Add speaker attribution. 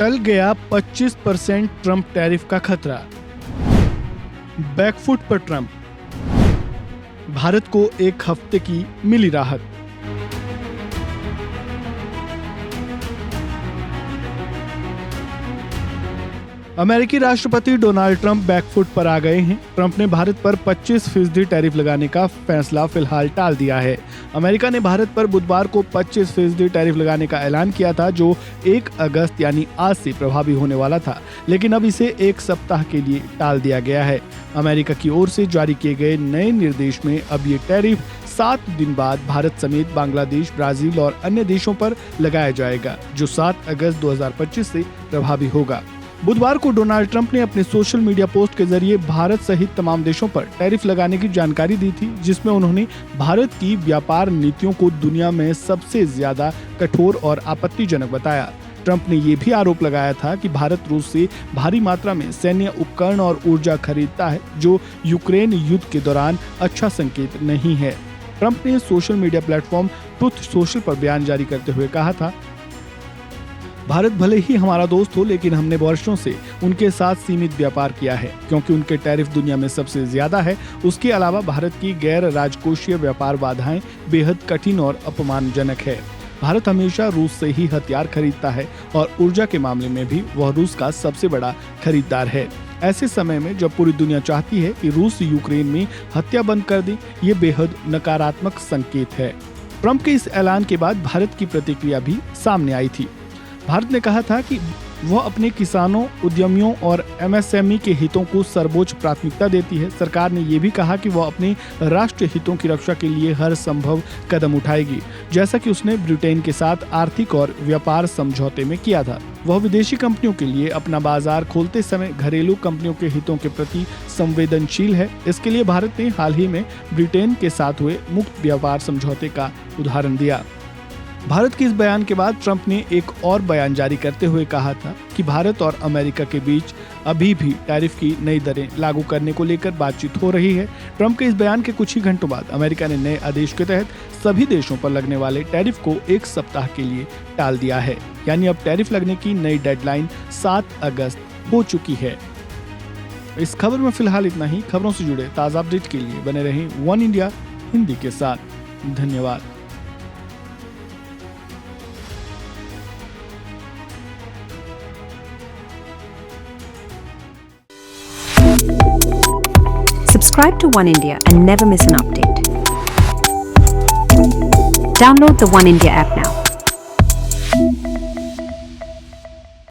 Speaker 1: टल गया 25% Trump tariff का खतरा। बैकफुट पर ट्रंप, भारत को एक हफ्ते की मिली राहत। अमेरिकी राष्ट्रपति डोनाल्ड ट्रंप बैकफुट पर आ गए हैं। ट्रंप ने भारत पर 25% टैरिफ लगाने का फैसला फिलहाल टाल दिया है। अमेरिका ने भारत पर बुधवार को 25% टैरिफ लगाने का ऐलान किया था, जो 1 अगस्त यानी आज से प्रभावी होने वाला था, लेकिन अब इसे 1 सप्ताह के लिए टाल दिया गया है। अमेरिका की ओर से जारी किए गए नए निर्देश में अब ये टैरिफ 7 दिन बाद भारत समेत बांग्लादेश, ब्राजील और अन्य देशों पर लगाया जाएगा, जो 7 अगस्त 2025 से प्रभावी होगा। बुधवार को डोनाल्ड ट्रंप ने अपने सोशल मीडिया पोस्ट के जरिए भारत सहित तमाम देशों पर टैरिफ लगाने की जानकारी दी थी, जिसमें उन्होंने भारत की व्यापार नीतियों को दुनिया में सबसे ज्यादा कठोर और आपत्तिजनक बताया। ट्रंप ने ये भी आरोप लगाया था कि भारत रूस से भारी मात्रा में सैन्य उपकरण और ऊर्जा खरीदता है, जो यूक्रेन युद्ध के दौरान अच्छा संकेत नहीं है। ट्रंप ने social media platform truth social पर बयान जारी करते हुए कहा था, भारत भले ही हमारा दोस्त हो, लेकिन हमने वर्षों से उनके साथ सीमित व्यापार किया है, क्योंकि उनके टैरिफ दुनिया में सबसे ज्यादा है। उसके अलावा भारत की गैर राजकोषीय व्यापार बाधाएं बेहद कठिन और अपमानजनक है। भारत हमेशा रूस से ही हथियार खरीदता है और ऊर्जा के मामले में भी वह रूस का सबसे बड़ा खरीदार है। ऐसे समय में जब पूरी दुनिया चाहती है कि रूस यूक्रेन में हत्या बंद कर दे, ये बेहद नकारात्मक संकेत है। ट्रंप के इस ऐलान के बाद भारत की प्रतिक्रिया भी सामने आई थी। भारत ने कहा था कि वह अपने किसानों, उद्यमियों और एमएसएमई के हितों को सर्वोच्च प्राथमिकता देती है। सरकार ने ये भी कहा कि वह अपने राष्ट्रीय हितों की रक्षा के लिए हर संभव कदम उठाएगी, जैसा कि उसने ब्रिटेन के साथ आर्थिक और व्यापार समझौते में किया था। वह विदेशी कंपनियों के लिए अपना बाजार खोलते समय घरेलू कंपनियों के हितों के प्रति संवेदनशील है। इसके लिए भारत ने हाल ही में ब्रिटेन के साथ हुए मुक्त व्यापार समझौते का उदाहरण दिया। भारत के इस बयान के बाद ट्रंप ने एक और बयान जारी करते हुए कहा था कि भारत और अमेरिका के बीच अभी भी टैरिफ की नई दरें लागू करने को लेकर बातचीत हो रही है। ट्रंप के इस बयान के कुछ ही घंटों बाद अमेरिका ने नए आदेश के तहत सभी देशों पर लगने वाले टैरिफ को 1 सप्ताह के लिए टाल दिया है, यानी अब टैरिफ लगने की नई डेडलाइन 7 अगस्त हो चुकी है। इस खबर में फिलहाल इतना ही। खबरों से जुड़े ताज़ा अपडेट के लिए बने रहें वन इंडिया हिंदी के साथ। धन्यवाद।
Speaker 2: Subscribe to One India and never miss an update. Download the One India app now.